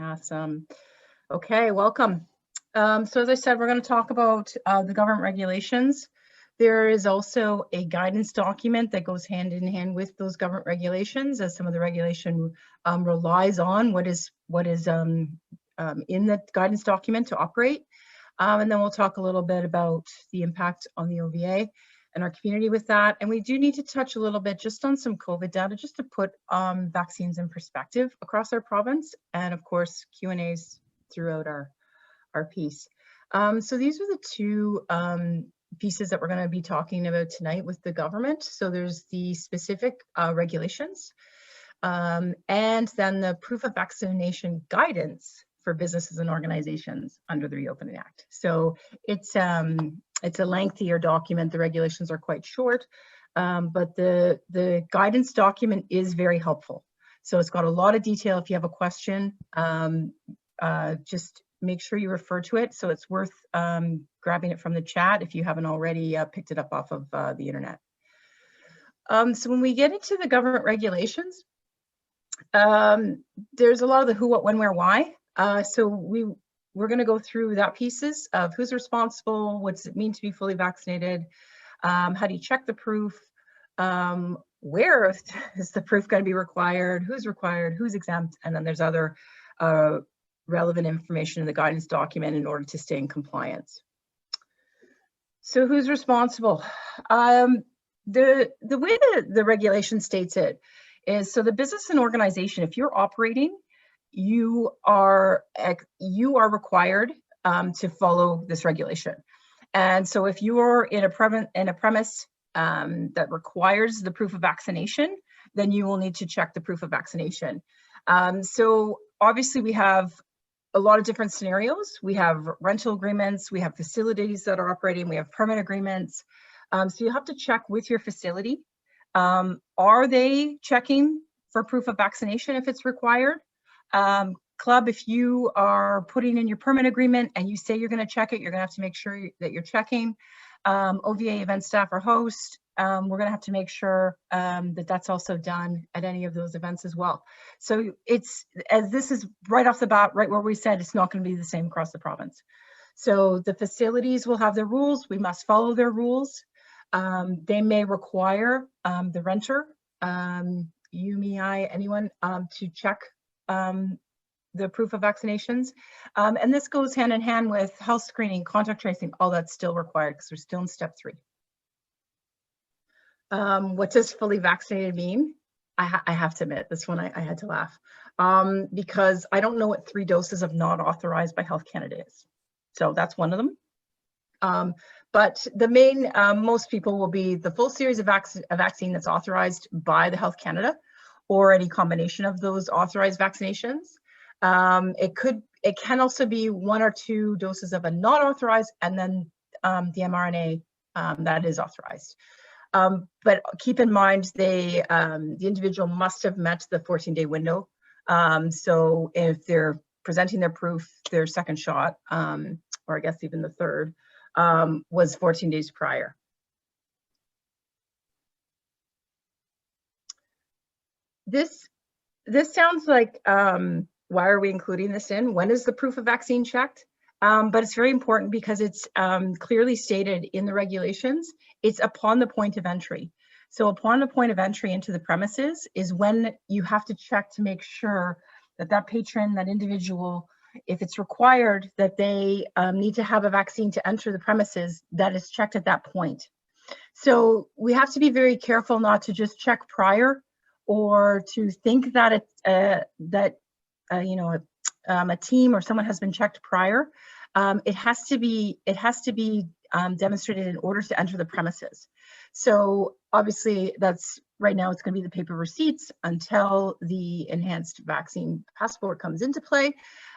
Awesome. Okay, welcome. So as I said, we're going to talk about the government regulations. There is also a guidance document that goes hand in hand with those government regulations, as some of the regulation relies on what is in the guidance document to operate. And then we'll talk a little bit about the impact on the OVA and our community with that. And we do need to touch a little bit just on some COVID data, just to put vaccines in perspective across our province, and of course Q&As throughout our piece. So these are the two pieces that we're going to be talking about tonight with the government. So there's the specific regulations, and then the proof of vaccination guidance for businesses and organizations under the Reopening Act. So it's a lengthier document. The regulations are quite short, but the guidance document is very helpful. So it's got a lot of detail. If you have a question, just make sure you refer to it. So it's worth grabbing it from the chat if you haven't already picked it up off of the internet. So when we get into the government regulations, there's a lot of the who, what, when, where, why. So we're going to go through that pieces of who's responsible, what's it mean to be fully vaccinated, how do you check the proof, where is the proof going to be required, who's exempt, and then there's other relevant information in the guidance document in order to stay in compliance. So who's responsible? The way the regulation states it is, so the business and organization, if you're operating, you are required to follow this regulation. And so if you are in a premise that requires the proof of vaccination, then you will need to check the proof of vaccination. So obviously we have a lot of different scenarios. We have rental agreements, we have facilities that are operating, we have permit agreements. So you have to check with your facility. Are they checking for proof of vaccination if it's required? Club, if you are putting in your permit agreement and you say you're going to check it, you're going to have to make sure that you're checking. OVA event staff or host, we're going to have to make sure that that's also done at any of those events as well. So it's, as this is right off the bat, right where we said it's not going to be the same across the province. So the facilities will have their rules. We must follow their rules. They may require the renter, you, me, anyone, to check the proof of vaccinations. And this goes hand in hand with health screening, contact tracing, all that's still required because we're still in step 3. What does fully vaccinated mean? I have to admit, this one I had to laugh because I don't know what 3 doses of not authorized by Health Canada is. So that's one of them. But the main, most people will be the full series of vaccine that's authorized by the Health Canada, or any combination of those authorized vaccinations. It can also be 1 or 2 doses of a not authorized, and then the mRNA that is authorized. But keep in mind, the individual must have met the 14-day window. So if they're presenting their proof, their second shot, or I guess even the third, was 14 days prior. This sounds like, why are we including this in? When is the proof of vaccine checked? But it's very important because it's clearly stated in the regulations. It's upon the point of entry. So upon the point of entry into the premises is when you have to check to make sure that that patron, that individual, if it's required that they need to have a vaccine to enter the premises, that is checked at that point. So we have to be very careful not to just check prior, or to think that a team or someone has been checked prior. It has to be demonstrated in order to enter the premises. So obviously that's right now, it's going to be the paper receipts until the enhanced vaccine passport comes into play.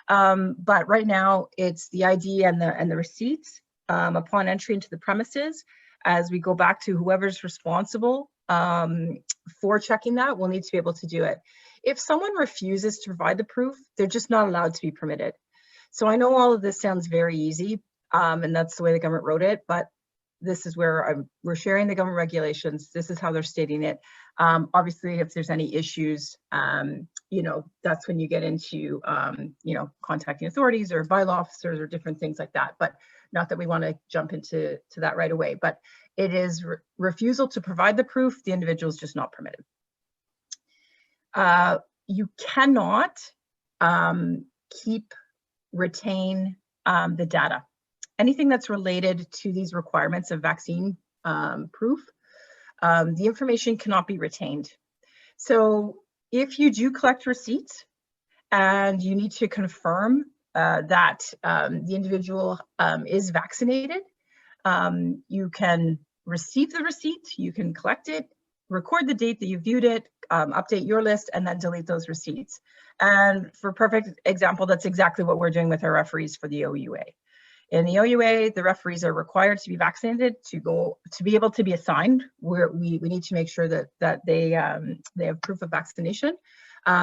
But right now it's the ID and the receipts upon entry into the premises. As we go back to whoever's responsible for checking that, will need to be able to do it. If someone refuses to provide the proof, they're just not allowed to be permitted. So I know all of this sounds very easy, and that's the way the government wrote it, but this is where we're sharing the government regulations. This is how they're stating it. Obviously, if there's any issues, you know, that's when you get into, you know, contacting authorities or bylaw officers or different things like that. But not that we want to jump into that right away, but it is refusal to provide the proof. The individual is just not permitted. You cannot retain the data. Anything that's related to these requirements of vaccine proof, the information cannot be retained. So if you do collect receipts and you need to confirm that the individual is vaccinated, you can receive the receipt, you can collect it, record the date that you viewed it, update your list, and then delete those receipts. And for perfect example, that's exactly what we're doing with our referees for the OUA. In the OUA, the referees are required to be vaccinated to be able to be assigned. We need to make sure that they have proof of vaccination.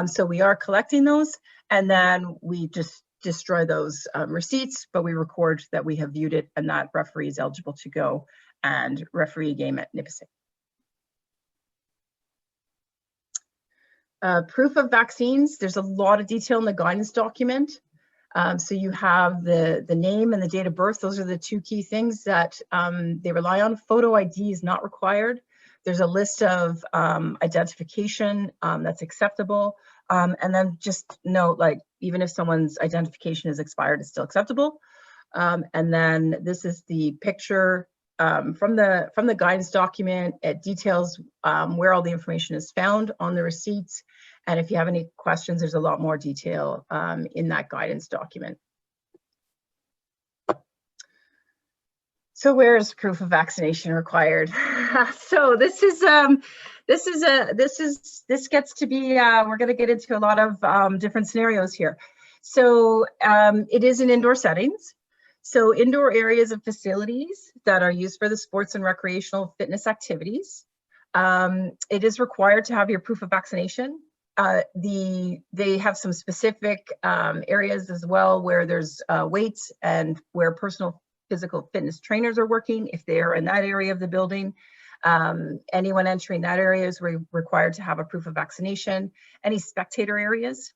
So we are collecting those, and then we just destroy those receipts, but we record that we have viewed it and that referee is eligible to go and referee a game at Nipissing. Proof of vaccines, there's a lot of detail in the guidance document. So you have the name and the date of birth. Those are the two key things that they rely on. Photo ID is not required. There's a list of identification that's acceptable. And then just note, like, even if someone's identification is expired, it's still acceptable. And then this is the picture from the guidance document. It details where all the information is found on the receipts. And if you have any questions, there's a lot more detail in that guidance document. So where is proof of vaccination required? So this gets to be, we're going to get into a lot of different scenarios here. So it is in indoor settings. So indoor areas of facilities that are used for the sports and recreational fitness activities. It is required to have your proof of vaccination. They have some specific areas as well where there's weights and where personal physical fitness trainers are working. If they are in that area of the building, anyone entering that area is required to have a proof of vaccination. Any spectator areas,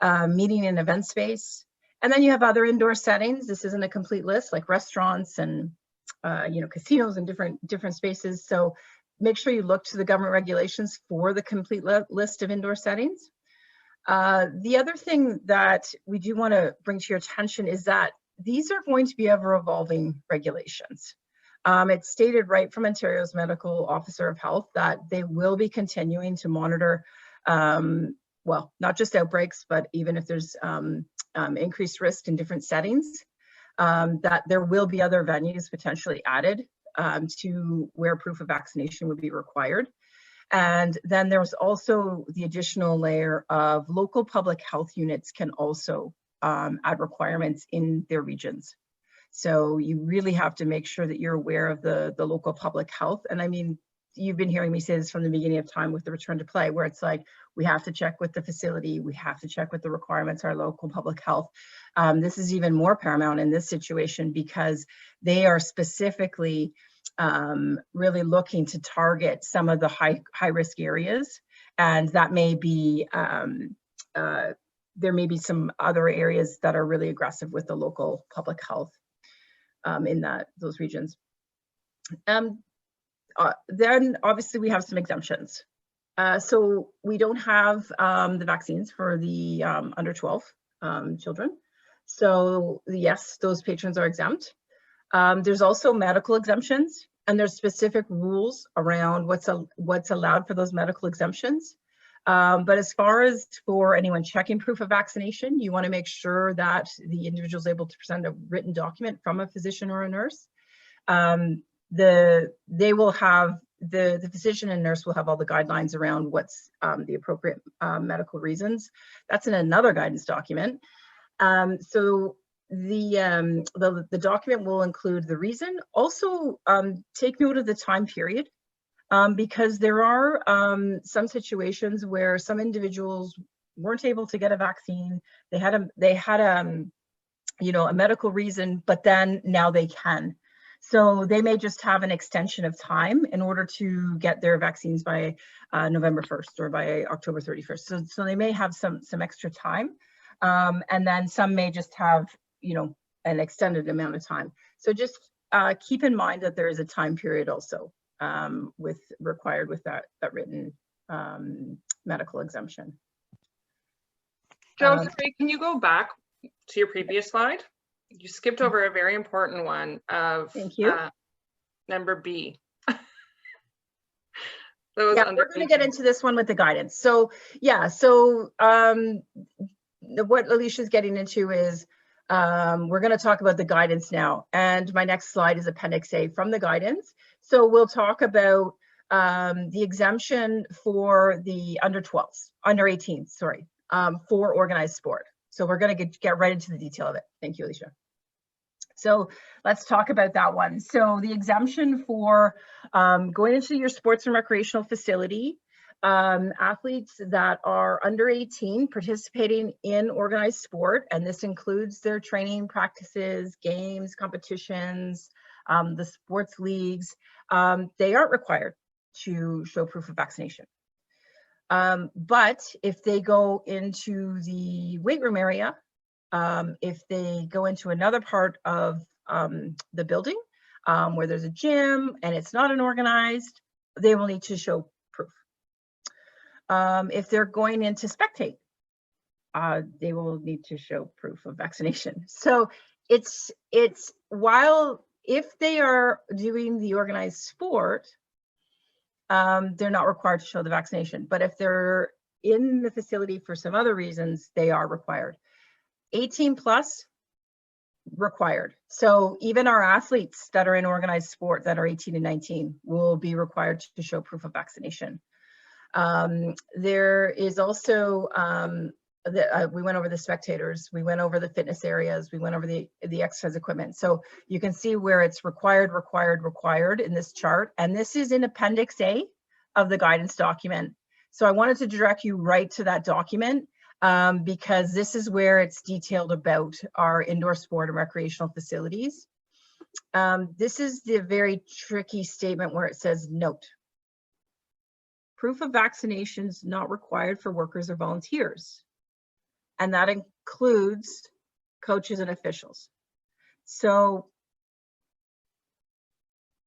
meeting and event space. And then you have other indoor settings. This isn't a complete list, like restaurants and you know, casinos and different spaces. So make sure you look to the government regulations for the complete list of indoor settings. The other thing that we do want to bring to your attention is that these are going to be ever evolving regulations. It's stated right from Ontario's Medical Officer of Health that they will be continuing to monitor, well, not just outbreaks, but even if there's increased risk in different settings, that there will be other venues potentially added to where proof of vaccination would be required. And then there's also the additional layer of local public health units can also add requirements in their regions. So you really have to make sure that you're aware of the local public health. And I mean, you've been hearing me say this from the beginning of time with the return to play, where it's like, we have to check with the facility, we have to check with the requirements, our local public health. This is even more paramount in this situation because they are specifically really looking to target some of the high risk areas. And that may be, there may be some other areas that are really aggressive with the local public health in those regions. Then obviously we have some exemptions. So we don't have the vaccines for the under 12 children. So yes, those patrons are exempt. There's also medical exemptions, and there's specific rules around what's allowed for those medical exemptions. But as far as for anyone checking proof of vaccination, you want to make sure that the individual is able to present a written document from a physician or a nurse. They will have, the physician and nurse will have all the guidelines around what's the appropriate medical reasons. That's in another guidance document. So the document will include the reason. Also, take note of the time period, because there are some situations where some individuals weren't able to get a vaccine. They had a you know, a medical reason, but then now they can. So they may just have an extension of time in order to get their vaccines by November 1st or by October 31st. So they may have some extra time. And then some may just have, you know, an extended amount of time. So just keep in mind that there is a time period also required with that written medical exemption. Josephine, can you go back to your previous slide? You skipped over a very important one of Thank you. number B. Yeah, we're going to get into this one with the guidance. So yeah, so what Alicia's getting into is we're going to talk about the guidance now. And my next slide is Appendix A from the guidance. So we'll talk about the exemption for the under 18s, sorry, for organized sport. So we're going to get right into the detail of it. Thank you, Alicia. So let's talk about that one. So the exemption for going into your sports and recreational facility, athletes that are under 18 participating in organized sport, and this includes their training practices, games, competitions, the sports leagues, they aren't required to show proof of vaccination. But if they go into the weight room area, if they go into another part of the building where there's a gym and it's not an organized, they will need to show proof. If they're going in to spectate, they will need to show proof of vaccination. So it's while if they are doing the organized sport, they're not required to show the vaccination. But if they're in the facility for some other reasons, they are required. 18 plus required. So even our athletes that are in organized sport that are 18 and 19 will be required to show proof of vaccination. There is also, we went over the spectators, we went over the fitness areas, we went over the exercise equipment. So you can see where it's required in this chart. And this is in Appendix A of the guidance document. So I wanted to direct you right to that document because this is where it's detailed about our indoor sport and recreational facilities. This is the very tricky statement where it says, note, proof of vaccinations not required for workers or volunteers. And that includes coaches and officials. So,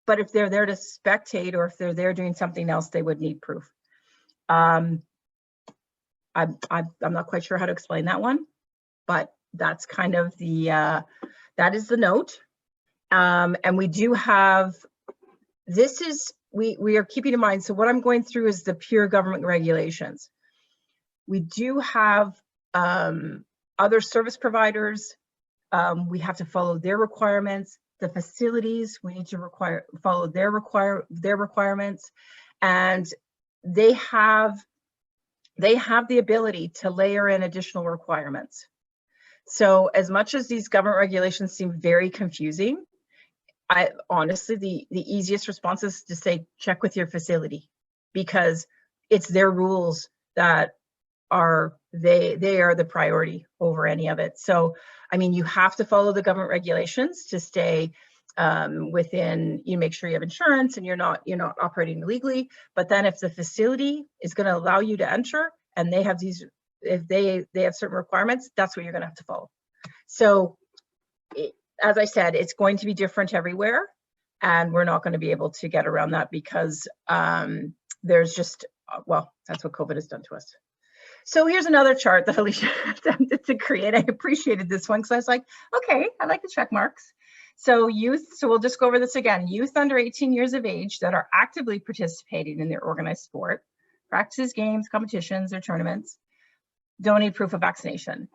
but if they're there to spectate or if they're there doing something else, they would need proof. I'm not quite sure how to explain that one, but that's kind of the, that is the note. And we do have, this is, we are keeping in mind, so what I'm going through is the pure government regulations. We do have other service providers. We have to follow their requirements. The facilities, we need to follow their requirements. And they have the ability to layer in additional requirements. So as much as these government regulations seem very confusing, honestly, the easiest response is to say, check with your facility, because it's their rules that are, they are the priority over any of it. So, I mean, you have to follow the government regulations to stay within, you make sure you have insurance and you're not operating illegally. But then if the facility is going to allow you to enter and they have these, if they have certain requirements, that's what you're going to have to follow. So as I said, it's going to be different everywhere, and we're not going to be able to get around that because there's just, well, that's what COVID has done to us. So here's another chart that Alicia attempted to create. I appreciated this one because I was like, okay, I like the check marks. So youth, so we'll just go over this again. Youth under 18 years of age that are actively participating in their organized sport, practices, games, competitions, or tournaments, don't need proof of vaccination.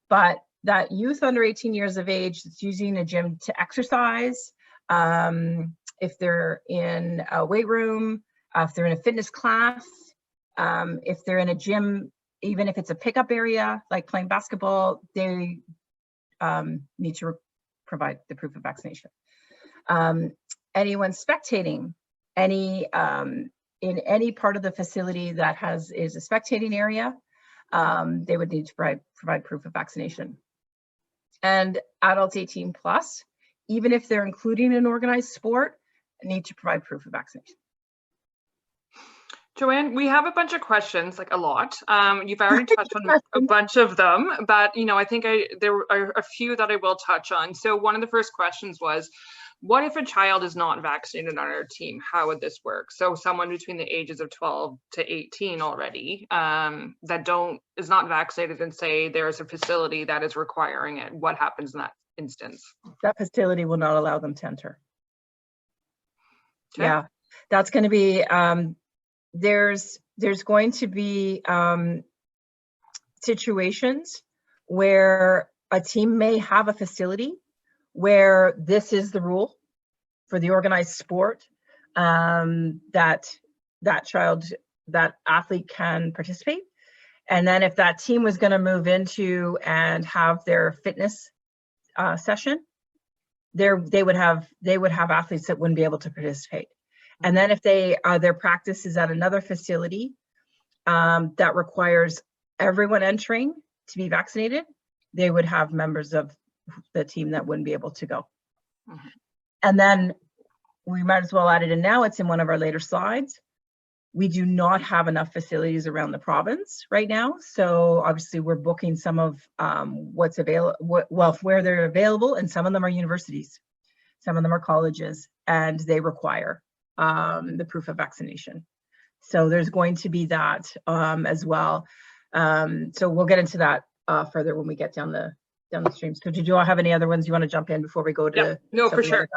But that youth under 18 years of age that's using a gym to exercise, if they're in a weight room, if they're in a fitness class, if they're in a gym, even if it's a pickup area, like playing basketball, they need to provide the proof of vaccination. Anyone spectating, in any part of the facility that is a spectating area, they would need to provide proof of vaccination. And adults 18 plus, even if they're including an organized sport, need to provide proof of vaccination. Joanne, we have a bunch of questions, like a lot. You've already touched on a bunch of them, but I think there are a few that I will touch on. So one of the first questions was, what if a child is not vaccinated on our team? How would this work? So someone between the ages of 12 to 18 already that is not vaccinated, and say there's a facility that is requiring it. What happens in that instance? That facility will not allow them to enter. Okay. Yeah, that's going to be, there's going to be situations where a team may have a facility where this is the rule for the organized sport, that athlete can participate. And then if that team was going to move into and have their fitness session, they would have athletes that wouldn't be able to participate. And then if their practice is at another facility that requires everyone entering to be vaccinated, they would have members of the team that wouldn't be able to go. Mm-hmm. And then we might as well add it in now. It's in one of our later slides. We do not have enough facilities around the province right now. So obviously we're booking some of what's available, where they're available, and some of them are universities. Some of them are colleges, and they require the proof of vaccination. So there's going to be that as well. So we'll get into that further when we get down the stream. So did you all have any other ones you want to jump in before we go to? Yep. No, for sure.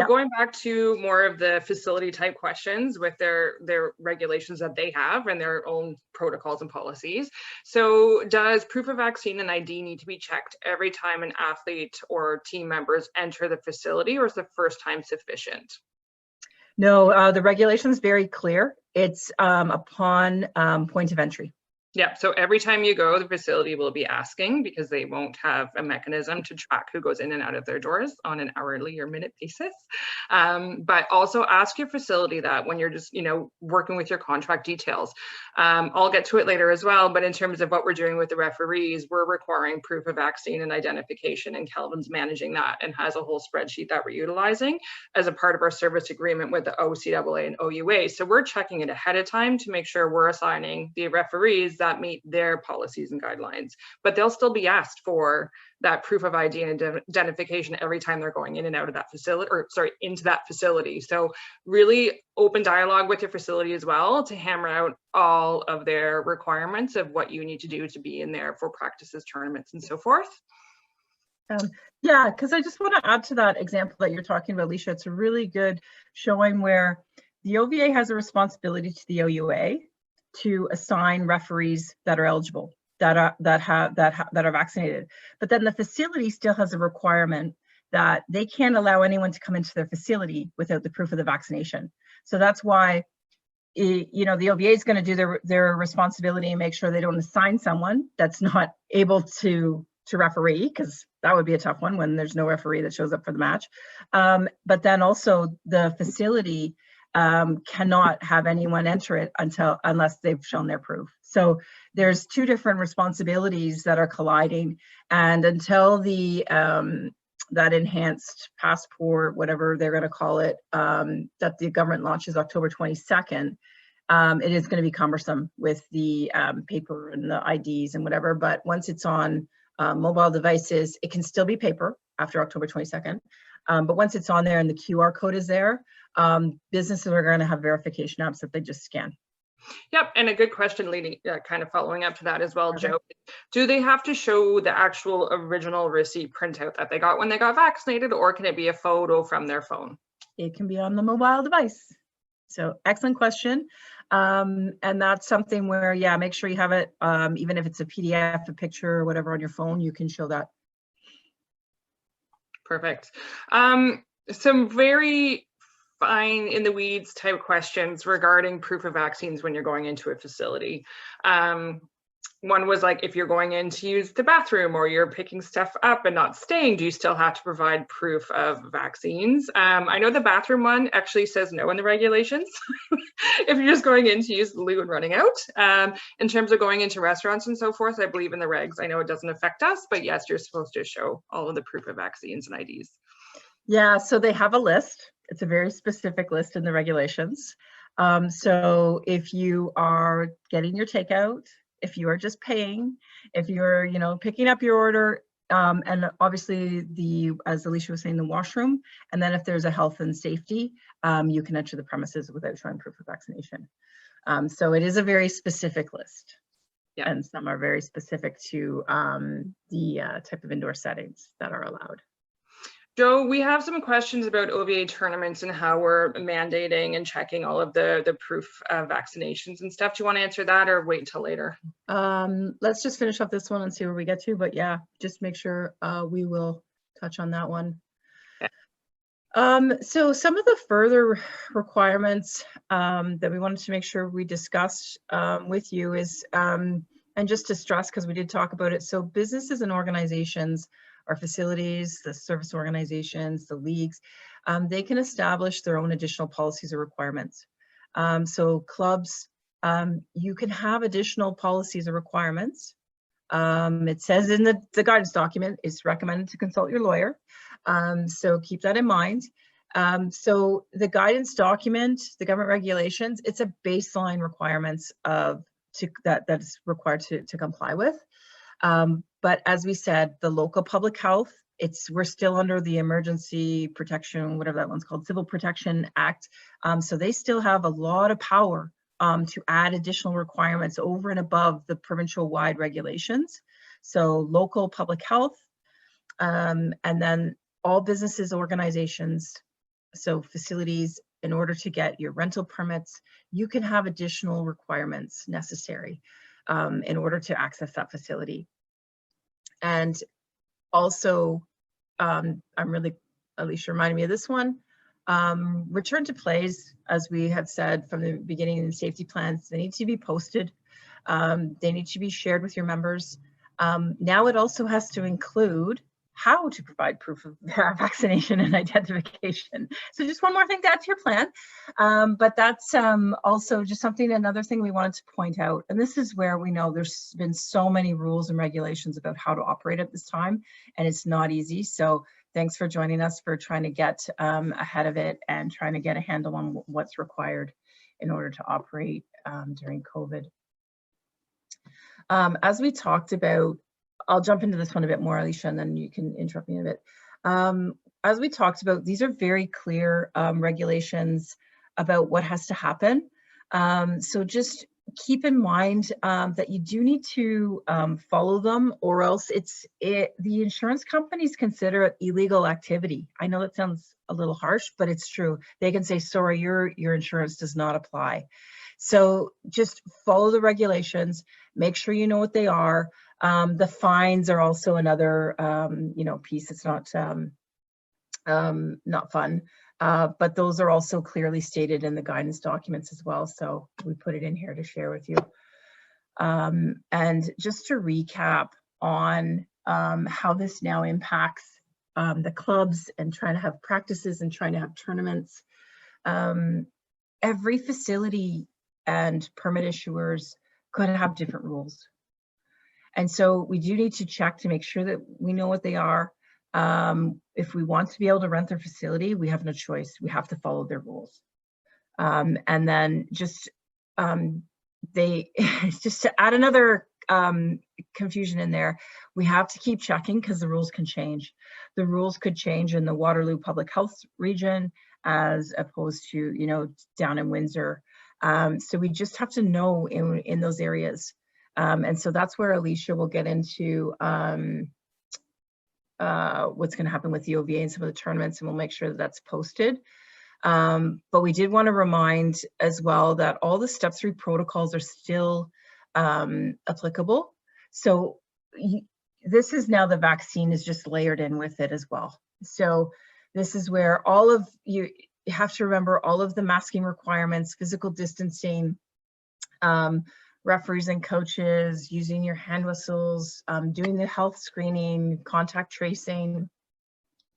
Going back to more of the facility type questions with their regulations that they have and their own protocols and policies. So does proof of vaccine and ID need to be checked every time an athlete or team members enter the facility, or is the first time sufficient? No, the regulation is very clear. It's upon point of entry. Yeah, so every time you go, the facility will be asking, because they won't have a mechanism to track who goes in and out of their doors on an hourly or minute basis. But also ask your facility that when you're just, working with your contract details. I'll get to it later as well, but in terms of what we're doing with the referees, we're requiring proof of vaccine and identification, and Kelvin's managing that and has a whole spreadsheet that we're utilizing as a part of our service agreement with the OCAA and OUA. So we're checking it ahead of time to make sure we're assigning the referees that meet their policies and guidelines, but they'll still be asked for that proof of ID and identification every time they're going in and out of that facility, into that facility. So really open dialogue with your facility as well to hammer out all of their requirements of what you need to do to be in there for practices, tournaments, and so forth. Yeah, because I just want to add to that example that you're talking about, Alicia. It's a really good showing where the OVA has a responsibility to the OUA to assign referees that are eligible, that are vaccinated. But then the facility still has a requirement that they can't allow anyone to come into their facility without the proof of the vaccination. So that's why, the OVA is going to do their responsibility and make sure they don't assign someone that's not able to referee, because that would be a tough one when there's no referee that shows up for the match. But then also the facility cannot have anyone enter it unless they've shown their proof. So there's two different responsibilities that are colliding, and until the that enhanced passport, whatever they're going to call it, that the government launches October 22nd, it is going to be cumbersome with the paper and the IDs and whatever. But once it's on mobile devices, it can still be paper after October 22nd. But once it's on there and the QR code is there, businesses are going to have verification apps that they just scan. Yep, and a good question leading, kind of following up to that as well, Joe. Do they have to show the actual original receipt printout that they got when they got vaccinated, or can it be a photo from their phone? It can be on the mobile device. So excellent question. And that's something where, yeah, make sure you have it, even if it's a PDF, a picture, or whatever on your phone, you can show that. Perfect. Some very fine in the weeds type questions regarding proof of vaccines when you're going into a facility. One was like, if you're going in to use the bathroom or you're picking stuff up and not staying, do you still have to provide proof of vaccines? I know the bathroom one actually says no in the regulations if you're just going in to use the loo and running out. In terms of going into restaurants and so forth, I believe in the regs, I know it doesn't affect us, but yes, you're supposed to show all of the proof of vaccines and IDs. Yeah, so they have a list. It's a very specific list in the regulations. So if you are getting your takeout, if you are just paying, if you're, picking up your order, and obviously as Alicia was saying, the washroom, and then if there's a health and safety, you can enter the premises without showing proof of vaccination. So it is a very specific list. Yeah. And some are very specific to the type of indoor settings that are allowed. Joe, we have some questions about OVA tournaments and how we're mandating and checking all of the proof of vaccinations and stuff. Do you want to answer that or wait until later? Let's just finish up this one and see where we get to, but yeah, just make sure we will touch on that one. So some of the further requirements that we wanted to make sure we discussed with you is, and just to stress, because we did talk about it, so businesses and organizations, our facilities, the service organizations, the leagues, they can establish their own additional policies or requirements. So clubs, you can have additional policies or requirements. It says in the guidance document, it's recommended to consult your lawyer. So keep that in mind. So the guidance document, the government regulations, it's a baseline requirements that is required to comply with. But as we said, the local public health, we're still under the emergency protection, whatever that one's called, Civil Protection Act. So they still have a lot of power to add additional requirements over and above the provincial wide regulations. So local public health, and then all businesses, organizations, so facilities, in order to get your rental permits, you can have additional requirements necessary in order to access that facility. And also, Alicia reminded me of this one, return to plays, as we have said from the beginning in the safety plans, they need to be posted. They need to be shared with your members. Now it also has to include how to provide proof of vaccination and identification. So just one more thing to add to your plan. But that's also just another thing we wanted to point out. And this is where we know there's been so many rules and regulations about how to operate at this time, and it's not easy. So thanks for joining us for trying to get ahead of it and trying to get a handle on what's required in order to operate during COVID. As we talked about, I'll jump into this one a bit more, Alicia, and then you can interrupt me a bit. As we talked about, these are very clear regulations about what has to happen. So just keep in mind that you do need to follow them, or else the insurance companies consider it illegal activity. I know that sounds a little harsh, but it's true. They can say, sorry, your insurance does not apply. So just follow the regulations, make sure you know what they are. The fines are also another, piece. It's not fun, but those are also clearly stated in the guidance documents as well. So we put it in here to share with you. And just to recap on how this now impacts the clubs and trying to have practices and trying to have tournaments. Every facility and permit issuers could have different rules. And so we do need to check to make sure that we know what they are. If we want to be able to rent their facility, we have no choice. We have to follow their rules. And then just just to add another confusion in there, we have to keep checking because the rules can change. The rules could change in the Waterloo Public Health region as opposed to, down in Windsor. So we just have to know in those areas. And so that's where Alicia will get into what's going to happen with the OVA and some of the tournaments, and we'll make sure that that's posted. But we did want to remind as well that all the step 3 protocols are still applicable. So this is now the vaccine is just layered in with it as well. So this is where all of you have to remember all of the masking requirements, physical distancing, referees and coaches, using your hand whistles, doing the health screening, contact tracing,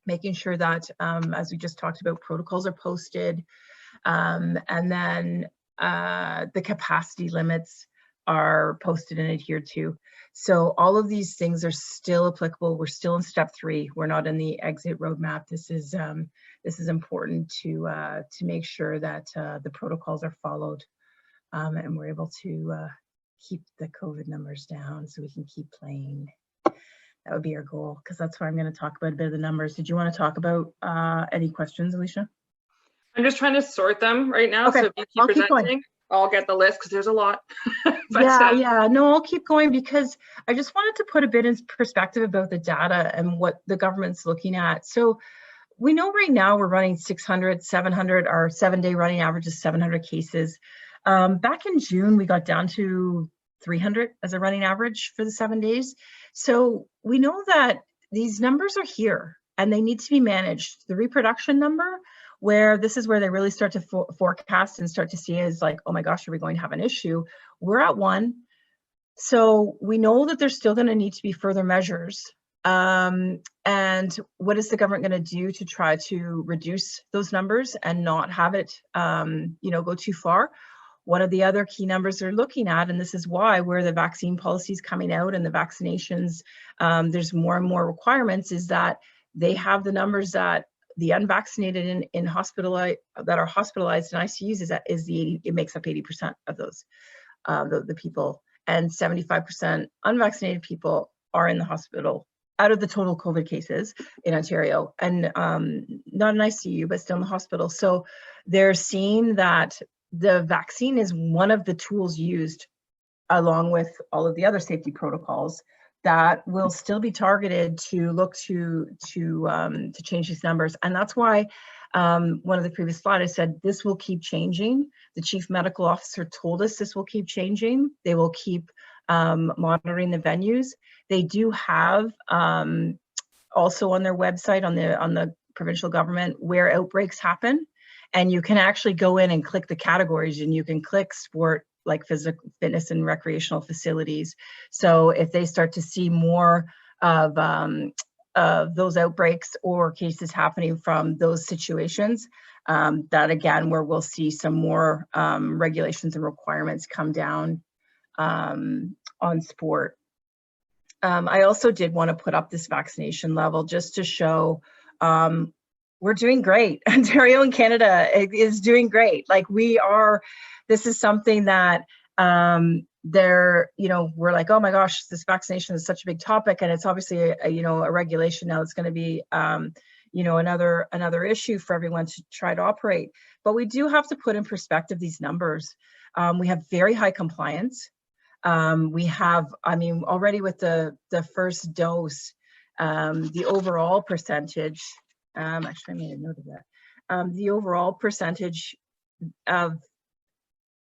making sure that, as we just talked about, protocols are posted, and then the capacity limits are posted and adhered to. So all of these things are still applicable. We're still in step 3. We're not in the exit roadmap. This is important to make sure that the protocols are followed, and we're able to keep the COVID numbers down so we can keep playing. That would be our goal, because that's why I'm going to talk about a bit of the numbers. Did you want to talk about any questions, Alicia? I'm just trying to sort them right now. Okay, So if you keep I'll keep presenting, going. I'll get the list because there's a lot. But, Yeah, no, I'll keep going, because I just wanted to put a bit in perspective about the data and what the government's looking at. So we know right now we're running 600, 700, our 7-day running average is 700 cases. Back in June, we got down to 300 as a running average for the 7 days. So we know that these numbers are here and they need to be managed. The reproduction number, where this is where they really start to forecast and start to see is like, oh my gosh, are we going to have an issue? We're at 1. So we know that there's still going to need to be further measures. And what is the government going to do to try to reduce those numbers and not have it, go too far? One of the other key numbers they're looking at, and this is why where the vaccine policy is coming out and the vaccinations, there's more and more requirements, is that they have the numbers that the unvaccinated in hospital that are hospitalized in ICUs it makes up 80% of those, the people, and 75% unvaccinated people are in the hospital out of the total COVID cases in Ontario, and not an ICU, but still in the hospital. So they're seeing that the vaccine is one of the tools used along with all of the other safety protocols that will still be targeted to look to change these numbers. And that's why one of the previous slides I said this will keep changing. The chief medical officer told us this will keep changing. They will keep monitoring the venues. They do have also on their website, on the provincial government, where outbreaks happen. And you can actually go in and click the categories, and you can click sport, like physical fitness and recreational facilities. So if they start to see more of those outbreaks or cases happening from those situations, that again, where we'll see some more regulations and requirements come down on sport. I also did want to put up this vaccination level just to show we're doing great. Ontario and Canada is doing great. Like this is something that we're like, oh my gosh, this vaccination is such a big topic, and it's obviously a regulation now that's going to be another issue for everyone to try to operate. But we do have to put in perspective these numbers. We have very high compliance. We have, already with the first dose, the overall percentage. Actually, I made a note of that. The overall percentage of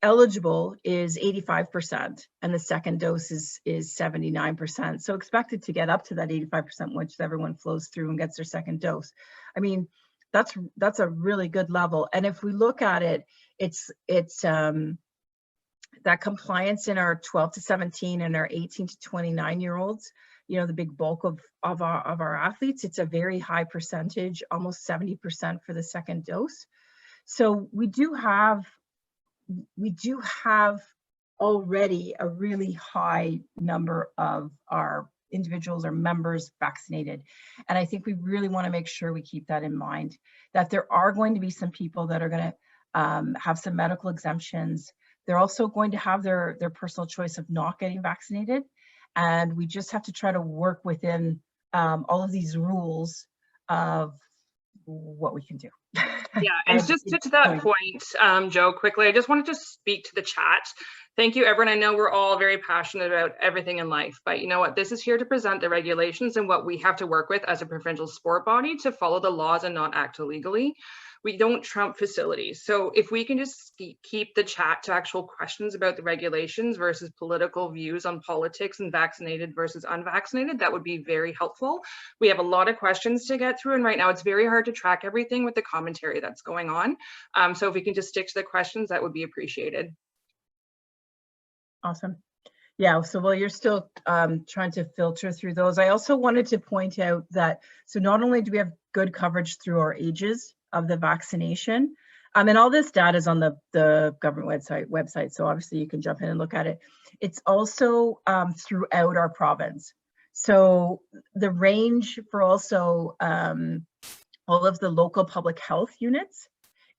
eligible is 85%, and the second dose is 79%. So expected to get up to that 85% once everyone flows through and gets their second dose. That's a really good level. And if we look at it, it's that compliance in our 12 to 17 and our 18 to 29-year-olds, the big bulk of our athletes, it's a very high percentage, almost 70% for the second dose. So we do have already a really high number of our individuals or members vaccinated. And I think we really want to make sure we keep that in mind, that there are going to be some people that are going to have some medical exemptions. They're also going to have their personal choice of not getting vaccinated. And we just have to try to work within all of these rules of what we can do. Yeah, and just to that point, Joe, quickly, I just wanted to speak to the chat. Thank you, everyone. I know we're all very passionate about everything in life, but you know what? This is here to present the regulations and what we have to work with as a provincial sport body to follow the laws and not act illegally. We don't trump facilities. So if we can just keep the chat to actual questions about the regulations versus political views on politics and vaccinated versus unvaccinated, that would be very helpful. We have a lot of questions to get through, and right now it's very hard to track everything with the commentary that's going on. So if we can just stick to the questions, that would be appreciated. Awesome. Yeah, so while you're still trying to filter through those, I also wanted to point out that, so not only do we have good coverage through our ages of the vaccination, And all this data is on the government website, so obviously you can jump in and look at it. It's also throughout our province. So the range for also all of the local public health units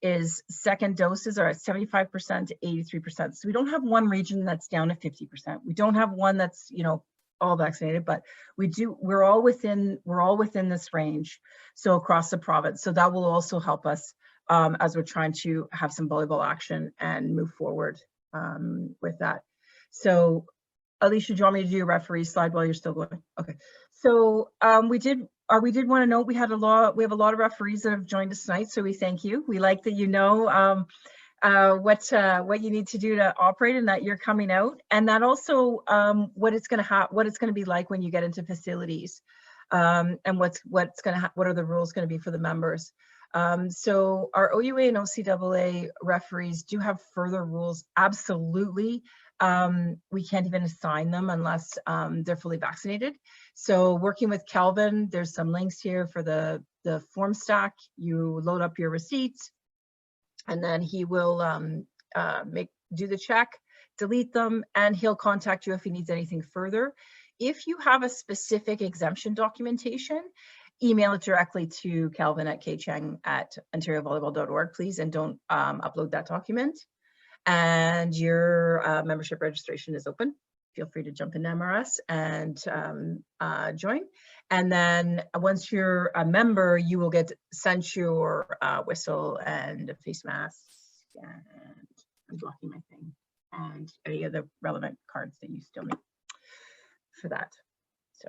is second doses are at 75% to 83%. So we don't have one region that's down to 50%. We don't have one that's, you know, all vaccinated, but we're all within this range. So across the province. So that will also help us as we're trying to have some volleyball action and move forward with that. So Alicia, do you want me to do your referee slide while you're still going? Okay. So we did want to note we have a lot of referees that have joined us tonight, so we thank you. We like that you know what you need to do to operate and that you're coming out, and that also what it's going to be like when you get into facilities, and what are the rules going to be for the members. So our OUA and OCAA referees do have further rules. Absolutely. We can't even assign them unless they're fully vaccinated. So working with Calvin, there's some links here for the form stack. You load up your receipts, and then he will do the check, delete them, and he'll contact you if he needs anything further. If you have a specific exemption documentation, email it directly to Calvin at kcheng@ontariovolleyball.org, please, and don't upload that document. And your membership registration is open. Feel free to jump into MRS and join. And then once you're a member, you will get sent your whistle and a face mask, and I'm blocking my thing, and any other relevant cards that you still need for that. So.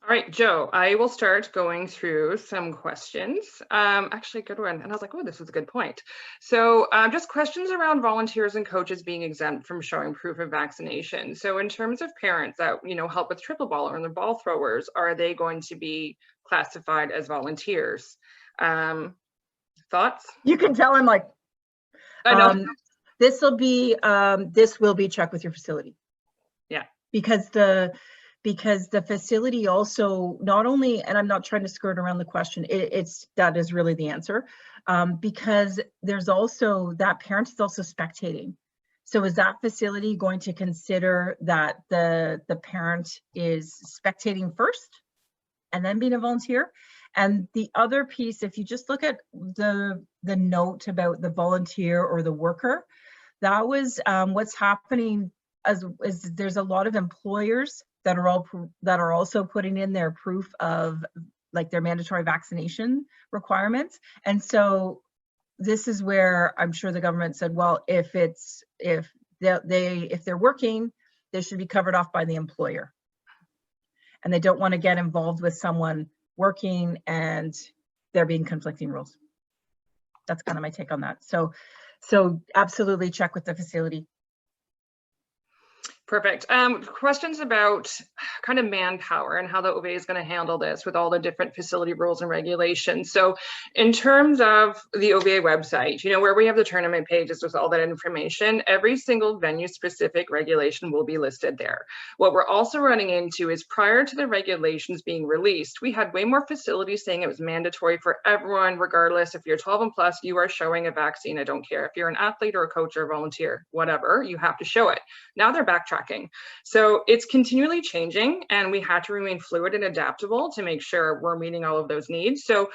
All right, Joe, I will start going through some questions. Actually, good one. And I was like, oh, this was a good point. So just questions around volunteers and coaches being exempt from showing proof of vaccination. So in terms of parents that, you know, help with triple ball or the ball throwers, are they going to be classified as volunteers? Thoughts? You can tell I'm like, I know. this will be checked with your facility. Yeah. Because the facility also not only, and I'm not trying to skirt around the question, that is really the answer, because there's also that parent is also spectating. So is that facility going to consider that the parent is spectating first and then being a volunteer? And the other piece, if you just look at the note about the volunteer or the worker, that was what's happening as there's a lot of employers that are also putting in their proof of like their mandatory vaccination requirements. And so this is where I'm sure the government said, well, if they're working, they should be covered off by the employer. And they don't want to get involved with someone working and there being conflicting rules. That's kind of my take on that. So absolutely check with the facility. Perfect. Questions about kind of manpower and how the OVA is going to handle this with all the different facility rules and regulations. So in terms of the OVA website, you know, where we have the tournament pages with all that information, every single venue specific regulation will be listed there. What we're also running into is prior to the regulations being released, we had way more facilities saying it was mandatory for everyone, regardless if you're 12 and plus, you are showing a vaccine. I don't care if you're an athlete or a coach or a volunteer, whatever, you have to show it. Now they're backtracking. So it's continually changing, and we had to remain fluid and adaptable to make sure we're meeting all of those needs. So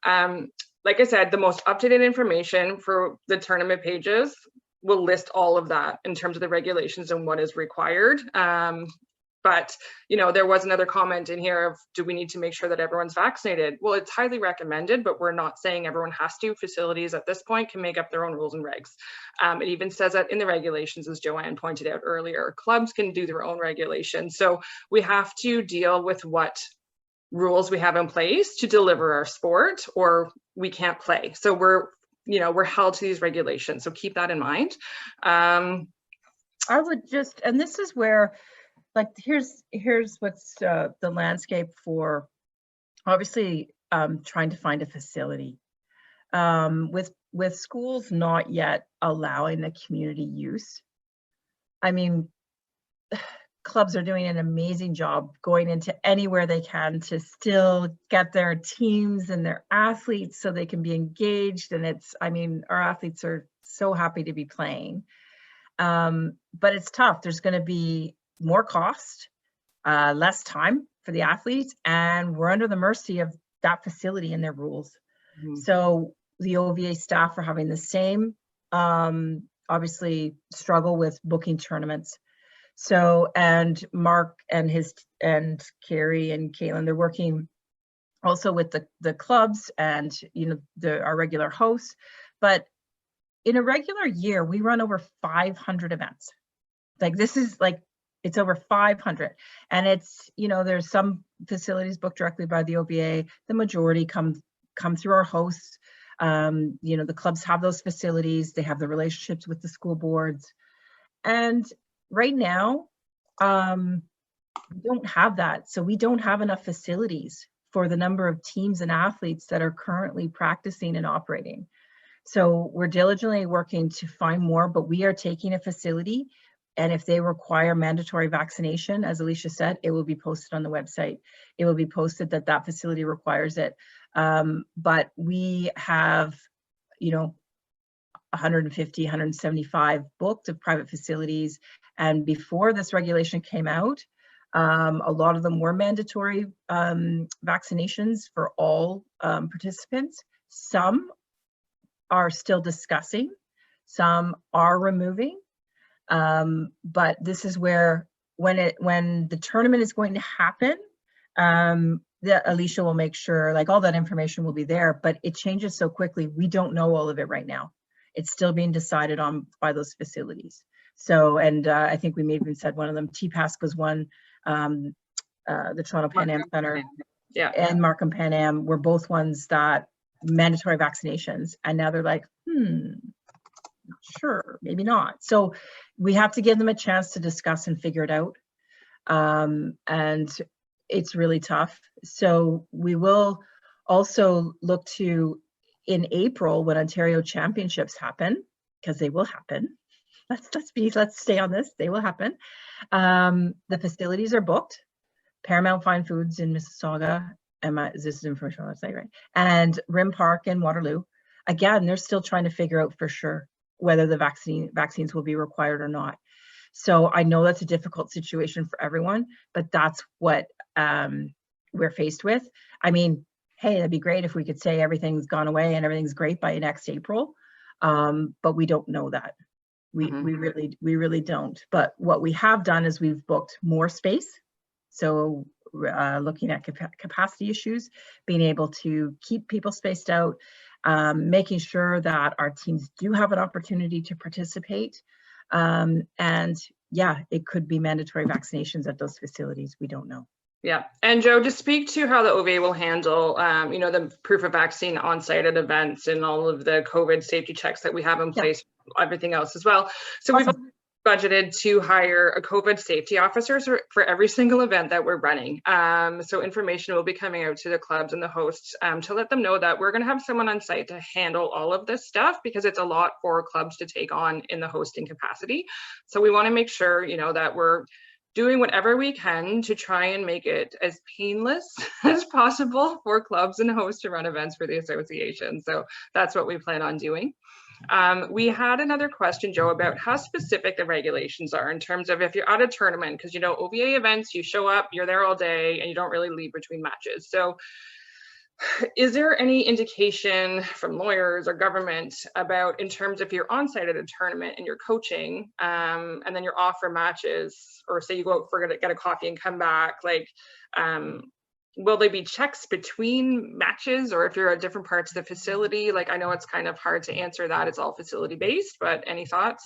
like I said, the most up-to-date information for the tournament pages will list all of that in terms of the regulations and what is required. But, you know, there was another comment in here of, do we need to make sure that everyone's vaccinated? Well, it's highly recommended, but we're not saying everyone has to. Facilities at this point can make up their own rules and regs. It even says that in the regulations, as Joanne pointed out earlier, clubs can do their own regulations. So we have to deal with what rules we have in place to deliver our sport, or we can't play. So we're held to these regulations. So keep that in mind. I would just, and this is where, like, here's what's the landscape for obviously trying to find a facility with schools not yet allowing the community use. I mean, clubs are doing an amazing job going into anywhere they can to still get their teams and their athletes so they can be engaged. And it's, I mean, our athletes are so happy to be playing. But it's tough. There's going to be more cost, less time for the athletes, and we're under the mercy of that facility and their rules. So the OVA staff are having the same, obviously, struggle with booking tournaments. So, and Mark and Carrie and Caitlin, they're working also with the clubs and, you know, our regular hosts. But in a regular year, we run over 500 events. Like, this is like, it's over 500. And it's, you know, there's some facilities booked directly by the OVA. The majority come through our hosts. You know, the clubs have those facilities. They have the relationships with the school boards. And right now, we don't have that. So we don't have enough facilities for the number of teams and athletes that are currently practicing and operating. So we're diligently working to find more, but we are taking a facility, and if they require mandatory vaccination, as Alicia said, it will be posted on the website. It will be posted that that facility requires it. But we have, you know, 150, 175 booked of private facilities. And before this regulation came out, a lot of them were mandatory vaccinations for all participants. Some are still discussing, some are removing. But this is where, when the tournament is going to happen, Alicia will make sure, like, all that information will be there, but it changes so quickly. We don't know all of it right now. It's still being decided on by those facilities. So, and I think we may have even said one of them, TPASC was one, the Toronto Pan Am Center, and Markham Pan Am were both ones that mandatory vaccinations. And now they're like, not sure, maybe not. So we have to give them a chance to discuss and figure it out. And it's really tough. So we will also look to, in April, when Ontario Championships happen, because they will happen. Let's stay on this. They will happen. The facilities are booked. Paramount Fine Foods in Mississauga, this is information on the website, right? And Rim Park in Waterloo. Again, they're still trying to figure out for sure whether the vaccines will be required or not. So I know that's a difficult situation for everyone, but that's what we're faced with. I mean, hey, that'd be great if we could say everything's gone away and everything's great by next April, but we don't know that. We really don't. But what we have done is we've booked more space. So looking at capacity issues, being able to keep people spaced out, making sure that our teams do have an opportunity to participate. And yeah, it could be mandatory vaccinations at those facilities. We don't know. Yeah, and Joe, just speak to how the OVA will handle, you know, the proof of vaccine on-site at events and all of the COVID safety checks that we have in place, everything else as well. So we've budgeted to hire a COVID safety officer for every single event that we're running. So information will be coming out to the clubs and the hosts to let them know that we're going to have someone on site to handle all of this stuff, because it's a lot for clubs to take on in the hosting capacity. So we want to make sure, you know, that we're doing whatever we can to try and make it as painless as possible for clubs and hosts to run events for the association. So that's what we plan on doing. We had another question, Joe, about how specific the regulations are in terms of if you're at a tournament, because, you know, OVA events, you show up, you're there all day, and you don't really leave between matches. So is there any indication from lawyers or government about, in terms of if you're on site at a tournament and you're coaching, and then you're off for matches, or say you go out for get a coffee and come back, like, will there be checks between matches, or if you're at different parts of the facility? Like, I know it's kind of hard to answer that, it's all facility based, but any thoughts?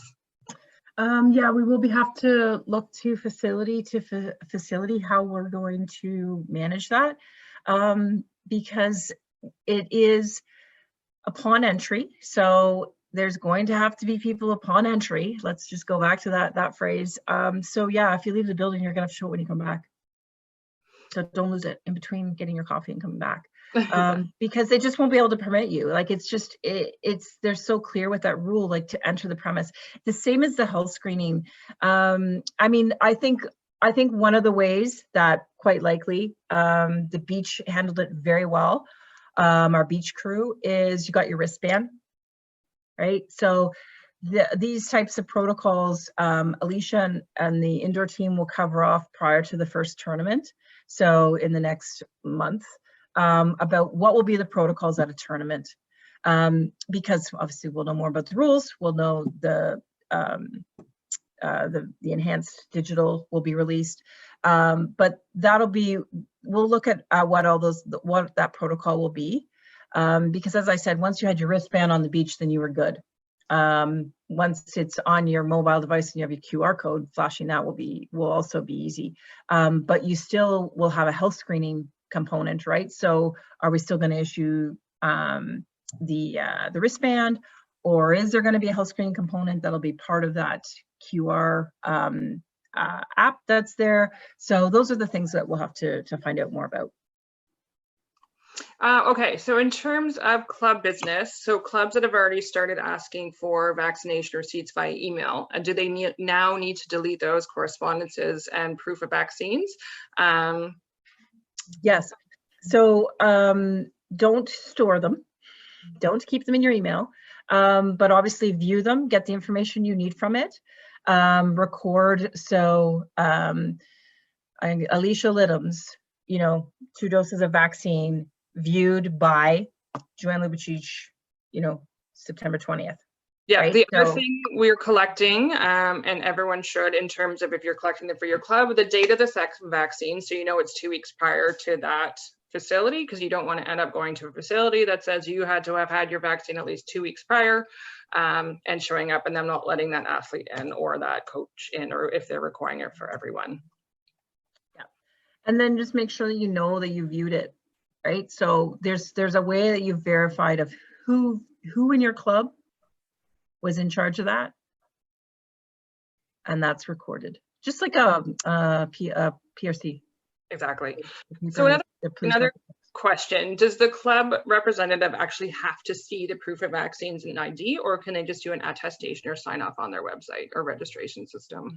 Yeah, we will have to look to facility how we're going to manage that, because it is upon entry. So there's going to have to be people upon entry. Let's just go back to that phrase. So yeah, if you leave the building, you're gonna have to show it when you come back. So don't lose it in between getting your coffee and coming back, because they just won't be able to permit you. Like, it's just, they're so clear with that rule, like, to enter the premise. The same as the health screening. I mean, I think I think one of the ways that quite likely the beach handled it very well, our beach crew, is you got your wristband, right? So these types of protocols, Alicia and the indoor team will cover off prior to the first tournament. So in the next month, about what will be the protocols at a tournament. Because obviously we'll know more about the rules, we'll know the enhanced digital will be released, but that'll be, we'll look at what that protocol will be, because as I said, once you had your wristband on the beach, then you were good. Once it's on your mobile device and you have your QR code, flashing that will also be easy, but you still will have a health screening component, right? So are we still going to issue the wristband, or is there going to be a health screening component that'll be part of that QR app that's there? So those are the things that we'll have to find out more about. Okay, so in terms of club business, so clubs that have already started asking for vaccination receipts via email, do they now need to delete those correspondences and proof of vaccines? Yes. So don't store them. Don't keep them in your email, but obviously view them, get the information you need from it, record. So Alicia Liddams, 2 doses of vaccine viewed by Joanne Lubicic, September 20th. Yeah, right? the other thing we're collecting, and everyone should, in terms of if you're collecting them for your club, the date of the second vaccine, so it's 2 weeks prior to that facility, because you don't want to end up going to a facility that says you had to have had your vaccine at least 2 weeks prior, and showing up and them not letting that athlete in or that coach in, or if they're requiring it for everyone. Yeah, and then just make sure that that you viewed it, right? So there's a way that you've verified of who in your club was in charge of that, and that's recorded, just like a PRC. Exactly. So another question, does the club representative actually have to see the proof of vaccines and ID, or can they just do an attestation or sign off on their website or registration system?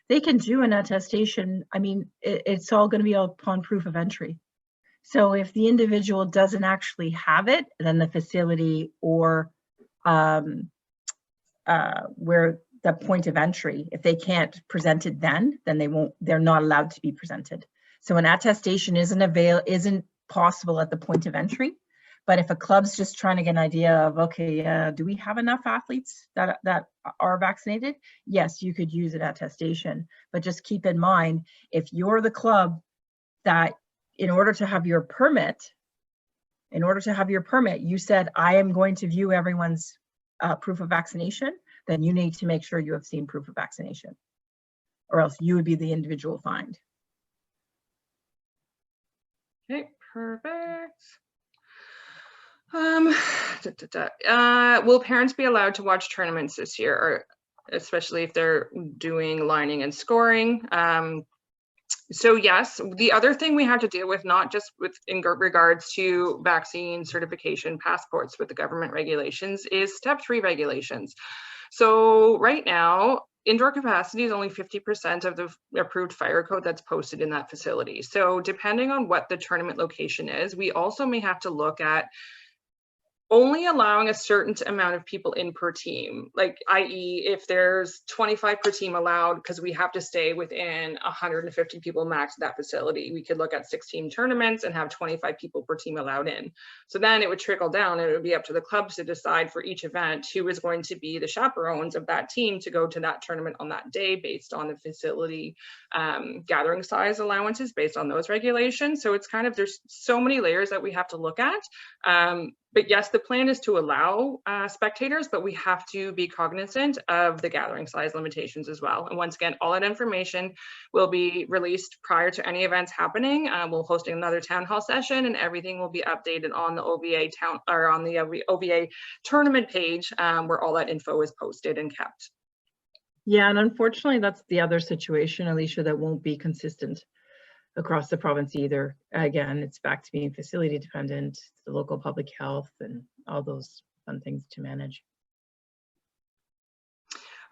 They can do an attestation. I mean, it's all going to be upon proof of entry. So if the individual doesn't actually have it, then the facility or where the point of entry, if they can't present it then they're not allowed to be presented. So an attestation isn't possible at the point of entry. But if a club's just trying to get an idea of, okay, do we have enough athletes that are vaccinated? Yes, you could use an attestation, but just keep in mind, if you're the club that in order to have your permit, you said, I am going to view everyone's proof of vaccination, then you need to make sure you have seen proof of vaccination, or else you would be the individual fined. Okay, perfect. Will parents be allowed to watch tournaments this year, or especially if they're doing lining and scoring? So yes, the other thing we have to deal with, not just in regards to vaccine certification passports with the government regulations, is step 3 regulations. So right now, indoor capacity is only 50% of the approved fire code that's posted in that facility. So depending on what the tournament location is, we also may have to look at only allowing a certain amount of people in per team, like i.e. if there's 25 per team allowed, because we have to stay within 150 people max at that facility, we could look at 16 tournaments and have 25 people per team allowed in. So then it would trickle down and it would be up to the clubs to decide for each event who is going to be the chaperones of that team to go to that tournament on that day based on the facility gathering size allowances based on those regulations. So it's kind of, there's so many layers that we have to look at. But yes, the plan is to allow spectators, but we have to be cognizant of the gathering size limitations as well. And once again, all that information will be released prior to any events happening. We'll host another town hall session, and everything will be updated on the OVA on the OVA tournament page, where all that info is posted and kept. Yeah, and unfortunately, that's the other situation, Alicia, that won't be consistent across the province either. Again, it's back to being facility dependent, the local public health, and all those fun things to manage.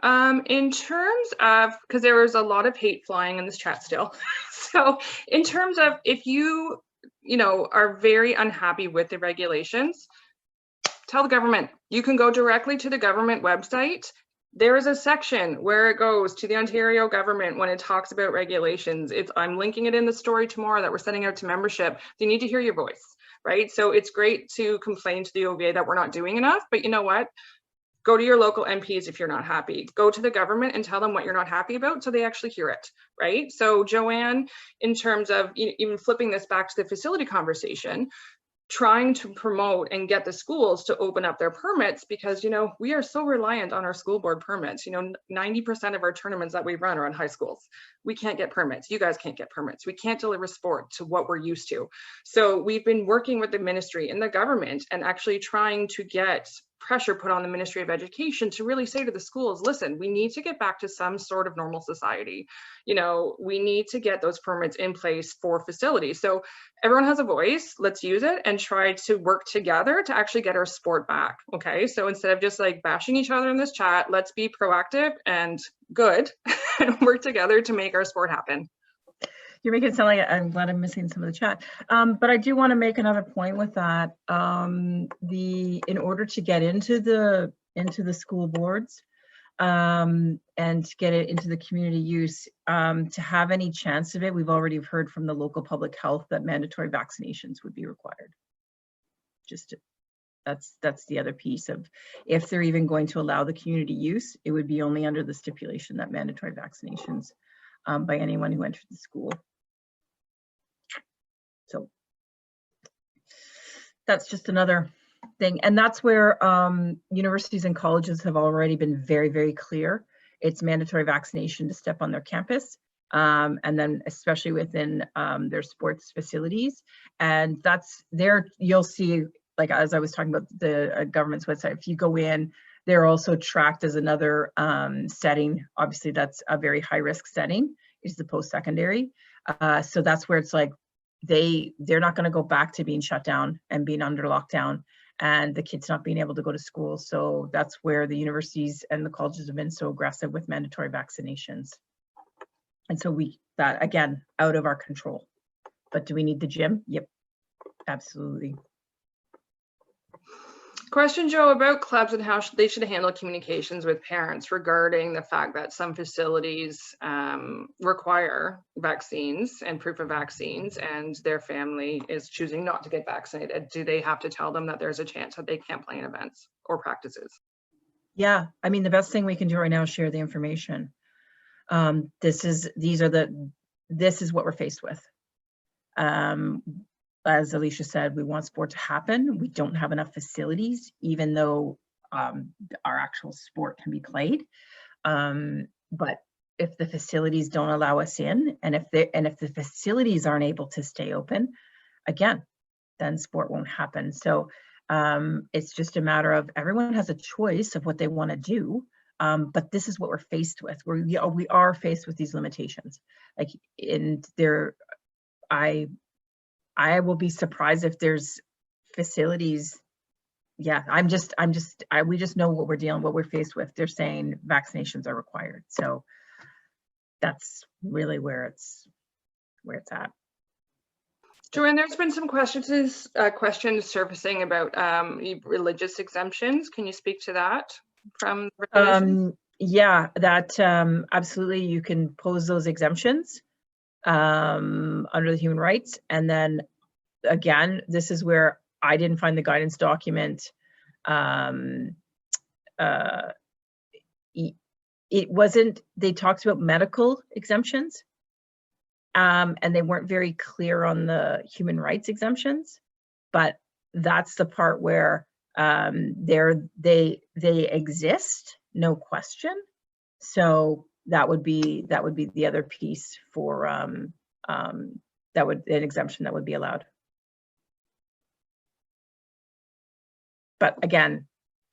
In terms of, because there was a lot of hate flying in this chat still. So in terms of if you are very unhappy with the regulations, tell the government. You can go directly to the government website. There is a section where it goes to the Ontario government when it talks about regulations. I'm linking it in the story tomorrow that we're sending out to membership. They need to hear your voice, right? So it's great to complain to the OVA that we're not doing enough, but you know what? Go to your local MPs if you're not happy. Go to the government and tell them what you're not happy about so they actually hear it, right? So Joanne, in terms of even flipping this back to the facility conversation, trying to promote and get the schools to open up their permits, because we are so reliant on our school board permits. 90% of our tournaments that we run are on high schools. We can't get permits. You guys can't get permits. We can't deliver sport to what we're used to. So we've been working with the ministry and the government and actually trying to get pressure put on the Ministry of Education to really say to the schools, listen, we need to get back to some sort of normal society. We need to get those permits in place for facilities. So everyone has a voice, let's use it and try to work together to actually get our sport back. Okay, so instead of just like bashing each other in this chat, let's be proactive and good and work together to make our sport happen. You're making it sound like I'm glad I'm missing some of the chat. But I do want to make another point with that. In order to get into the school boards and get it into the community use, to have any chance of it, we've already heard from the local public health that mandatory vaccinations would be required. That's the other piece of, if they're even going to allow the community use, it would be only under the stipulation that mandatory vaccinations by anyone who entered the school. So that's just another thing. And that's where universities and colleges have already been very, very clear. It's mandatory vaccination to step on their campus. And then especially within their sports facilities. And that's there, you'll see, like as I was talking about the government's website, if you go in, they're also tracked as another setting. Obviously that's a very high risk setting, is the post-secondary. So that's where it's like, they're not going to go back to being shut down and being under lockdown and the kids not being able to go to school. So that's where the universities and the colleges have been so aggressive with mandatory vaccinations. And so that again, out of our control. But do we need the gym? Yep, absolutely. Question, Joe, about clubs and how they should handle communications with parents regarding the fact that some facilities require vaccines and proof of vaccines and their family is choosing not to get vaccinated. Do they have to tell them that there's a chance that they can't play in events or practices? Yeah, I mean, the best thing we can do right now is share the information. This is what we're faced with. As Alicia said, we want sport to happen. We don't have enough facilities, even though our actual sport can be played. But if the facilities don't allow us in, and if the facilities aren't able to stay open, again, then sport won't happen. So it's just a matter of everyone has a choice of what they want to do. But this is what we're faced with. We are faced with these limitations. Like I will be surprised if there's facilities. Yeah, we just know what we're faced with. They're saying vaccinations are required. So that's really where it's at. Joanne, there's been some questions surfacing about religious exemptions. Can you speak to that from regulations? Yeah, that absolutely, you can pose those exemptions under the human rights. And then again, this is where I didn't find the guidance document. It wasn't, they talked about medical exemptions and they weren't very clear on the human rights exemptions, but that's the part where they exist, no question. So that would be the other piece for an exemption that would be allowed. But again,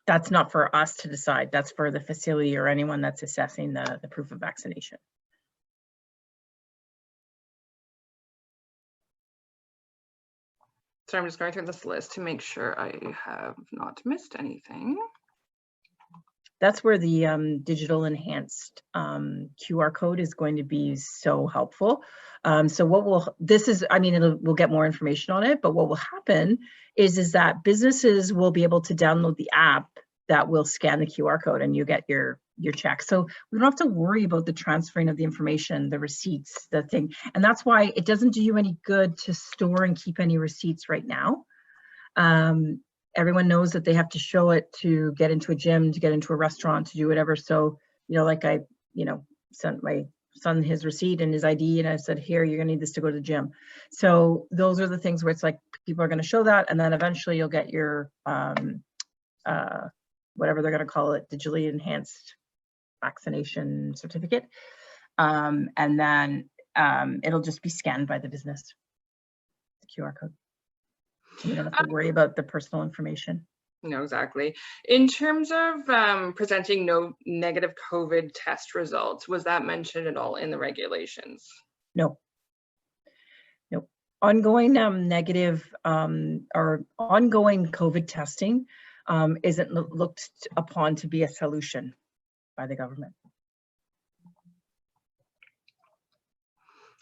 that's not for us to decide. That's for the facility or anyone that's assessing the proof of vaccination. So I'm just going through this list to make sure I have not missed anything. that's where the digital enhanced QR code is going to be so helpful. So what will, this is, I mean, we'll get more information on it, but what will happen is that businesses will be able to download the app that will scan the QR code and you get your check. So we don't have to worry about the transferring of the information, the receipts, the thing. And that's why it doesn't do you any good to store and keep any receipts right now. Everyone knows that they have to show it to get into a gym, to get into a restaurant, to do whatever. So, you know, like I, you know, sent my son his receipt and his ID and I said, here, you're gonna need this to go to the gym. So those are the things where it's like, people are gonna show that and then eventually you'll get your, whatever they're gonna call it, digitally enhanced vaccination certificate. And then it'll just be scanned by the business, the QR code. You don't have to worry about the personal information. No, exactly. In terms of presenting no negative COVID test results, was that mentioned at all in the regulations? No. Nope. Ongoing negative or ongoing COVID testing isn't looked upon to be a solution by the government.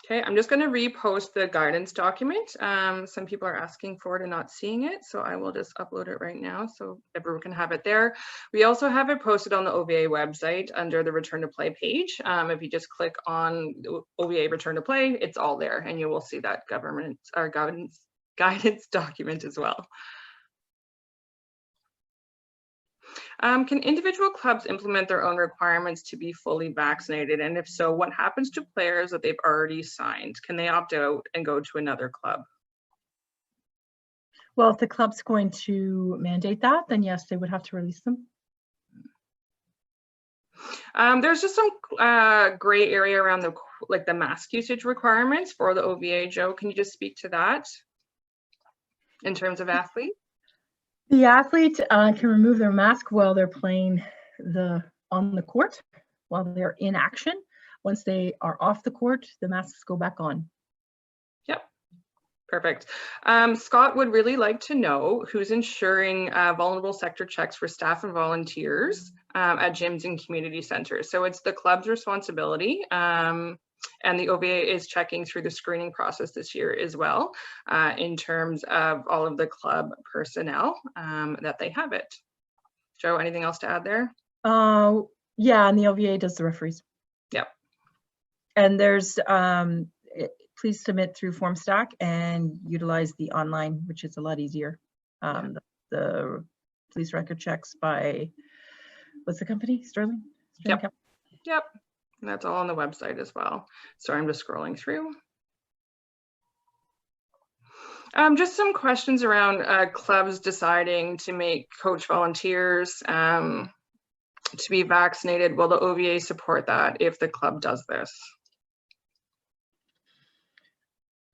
Okay, I'm just going to repost the guidance document. Some people are asking for it and not seeing it, so I will just upload it right now so everyone can have it there. We also have it posted on the OVA website under the Return to Play page. If you just click on OVA Return to Play, it's all there, and you will see that guidance document as well. Can individual clubs implement their own requirements to be fully vaccinated? And if so, what happens to players that they've already signed? Can they opt out and go to another club? Well, if the club's going to mandate that, then yes, they would have to release them. There's just some gray area around the mask usage requirements for the OVA. Joe, can you just speak to that in terms of athletes? The athlete can remove their mask while they're playing on the court, while they're in action. Once they are off the court, the masks go back on. Yep, perfect. Scott would really like to know who's ensuring vulnerable sector checks for staff and volunteers at gyms and community centers. So it's the club's responsibility. And the OVA is checking through the screening process this year as well, in terms of all of the club personnel that they have it. Joe, anything else to add there? Yeah, and the OVA does the referees. Yep. And there's, please submit through FormStack and utilize the online, which is a lot easier. The police record checks by, what's the company? Sterling? Yep. Yep. And that's all on the website as well. So I'm just scrolling through. Just some questions around clubs deciding to make coach volunteers to be vaccinated. Will the OVA support that if the club does this?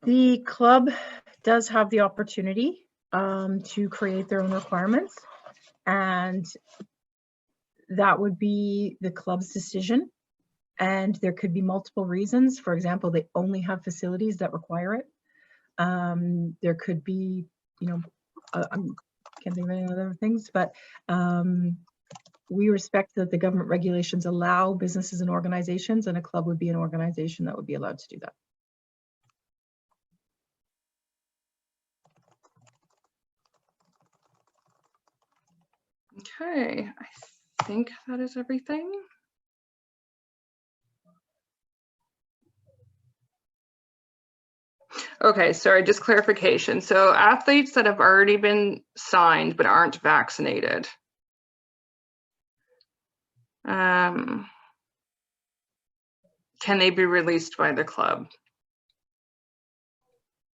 The club does have the opportunity to create their own requirements, and that would be the club's decision. And there could be multiple reasons. For example, they only have facilities that require it. There could be, you know, I can't think of any other things, but we respect that the government regulations allow businesses and organizations, and a club would be an organization that would be allowed to do that. Okay, I think that is everything. Okay, sorry, just clarification. So athletes that have already been signed but aren't vaccinated, can they be released by the club?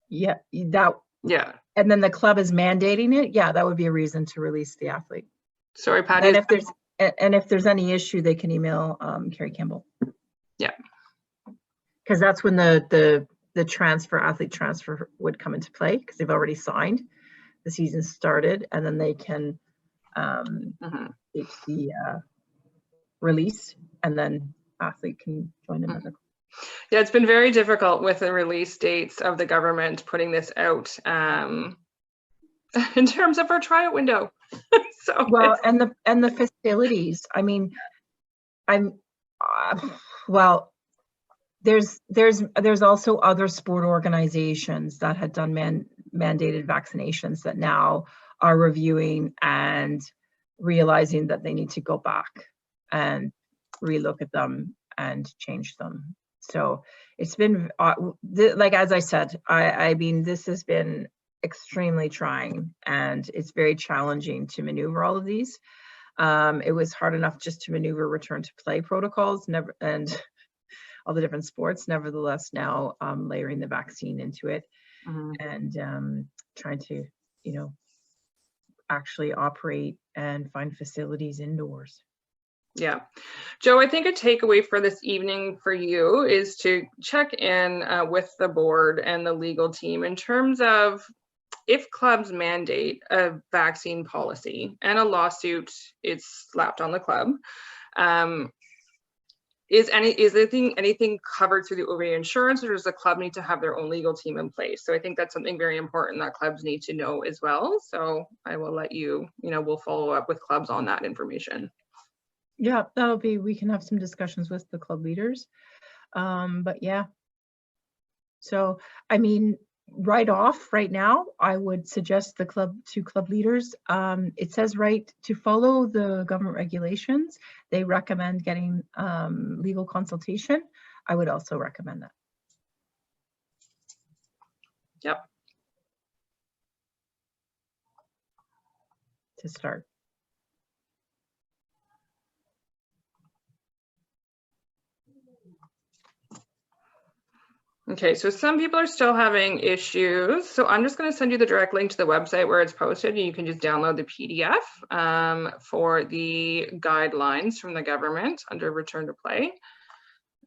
Yeah, that. Yeah. And then the club is mandating it. Yeah, that would be a reason to release the athlete. Sorry, Patty. And if there's any issue, they can email Carrie Campbell. Yeah. Because that's when the athlete transfer would come into play, because they've already signed, the season started, and then they can take the release, and then athlete can join another. Yeah, it's been very difficult with the release dates of the government putting this out. in terms of our tryout window. So Well, and the facilities, I mean, well, there's also other sport organizations that had done mandated vaccinations that now are reviewing and realizing that they need to go back and relook at them and change them. So it's been like, as I said, I mean, this has been extremely trying, and it's very challenging to maneuver all of these. It was hard enough just to maneuver return to play protocols, and all the different sports. Nevertheless, now layering the vaccine into it, and trying to, you know, actually operate and find facilities indoors. Yeah. Joe, I think a takeaway for this evening for you is to check in with the board and the legal team in terms of if clubs mandate a vaccine policy and a lawsuit is slapped on the club, is anything covered through the OVA insurance, or does the club need to have their own legal team in place? So I think that's something very important that clubs need to know as well. So I will let you, we'll follow up with clubs on that information. Yeah, we can have some discussions with the club leaders. But yeah, so I mean, right now, I would suggest to club leaders, it says right to follow the government regulations. They recommend getting legal consultation. I would also recommend that. Yep. To start. Okay, so some people are still having issues. So I'm just going to send you the direct link to the website where it's posted, and you can just download the PDF for the guidelines from the government under return to play,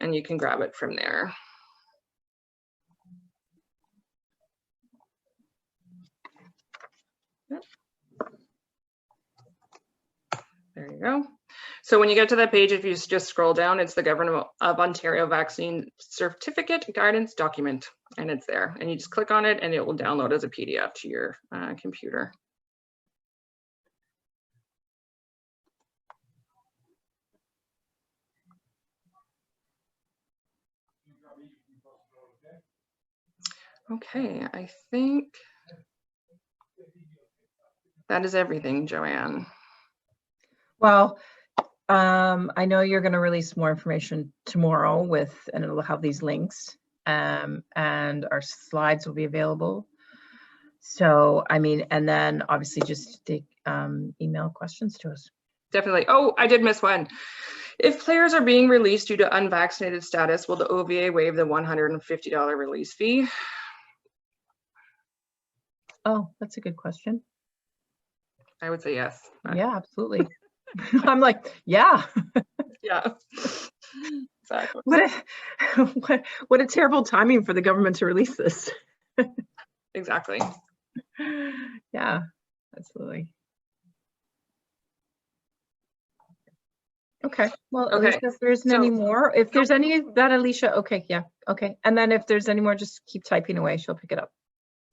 and you can grab it from there. Yep. There you go. So when you get to that page, if you just scroll down, it's the Government of Ontario Vaccine Certificate Guidance document, and it's there. And you just click on it, and it will download as a PDF to your computer. Okay, I think that is everything, Joanne. Well, I know you're going to release more information tomorrow and it'll have these links, and our slides will be available. So, I mean, and then obviously just email questions to us. Definitely. Oh, I did miss one. If players are being released due to unvaccinated status, will the OVA waive the $150 release fee? Oh, that's a good question. I would say yes. Yeah, absolutely. I'm like, yeah. Yeah. Exactly. What a terrible timing for the government to release this. Exactly. Yeah, absolutely. Okay, well, Okay. Alicia, if there isn't any more, if there's any that Alicia, okay, yeah, okay. And then if there's any more, just keep typing away, she'll pick it up.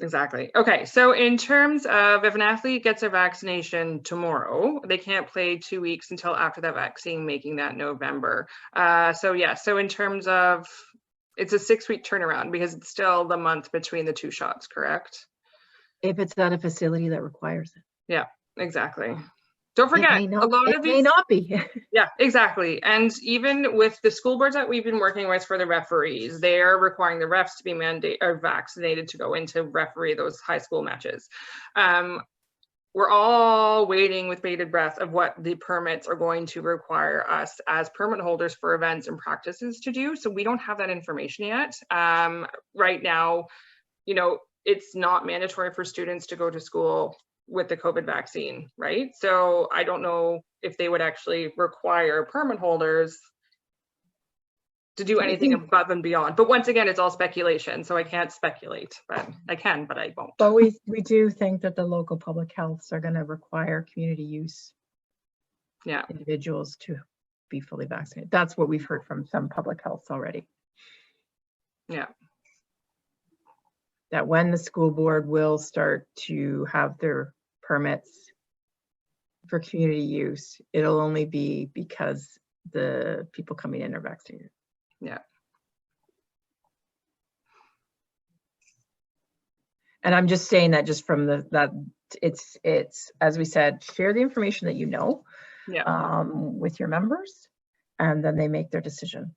Exactly. Okay, so in terms of if an athlete gets a vaccination tomorrow, they can't play 2 weeks until after that vaccine, making that November. So yeah, so in terms of, it's a 6-week turnaround because it's still the month between the 2 shots, correct? If it's at a facility that requires it. Yeah, exactly. Don't forget, a lot of these may not be. Yeah, exactly. And even with the school boards that we've been working with for the referees, they are requiring the refs to be vaccinated to go into referee those high school matches. We're all waiting with bated breath of what the permits are going to require us as permit holders for events and practices to do. So we don't have that information yet. Right now, it's not mandatory for students to go to school with the COVID vaccine, right? So I don't know if they would actually require permit holders to do anything above and beyond. But once again, it's all speculation, so I can't speculate, but I can, but I won't. But we do think that the local public healths are going to require community use individuals to be fully vaccinated. That's what we've heard from some public healths already. Yeah. that when the school board will start to have their permits for community use, it'll only be because the people coming in are vaccinated. Yeah. And I'm just saying that just from that it's as we said, share the information that you know with your members, and then they make their decision.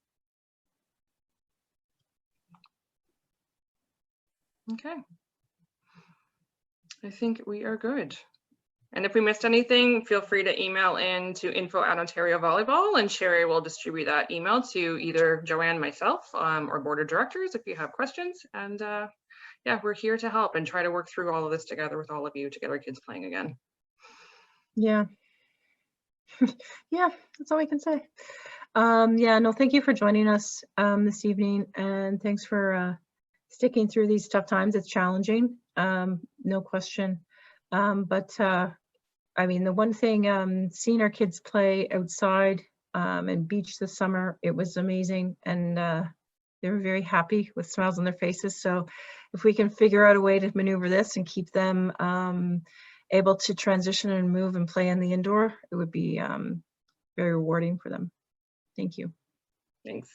Okay. I think we are good. And if we missed anything, feel free to email in to info@Ontario Volleyball, and Sherry will distribute that email to either Joanne, myself, or board of directors if you have questions. And yeah, we're here to help and try to work through all of this together with all of you to get our kids playing again. Yeah. Yeah, that's all we can say. Yeah, no, thank you for joining us this evening, and thanks for sticking through these tough times. It's challenging, no question. But I mean, the one thing, seeing our kids play outside and beach this summer, it was amazing, and they were very happy with smiles on their faces. So if we can figure out a way to maneuver this and keep them able to transition and move and play in the indoor, it would be very rewarding for them. Thank you. Thanks.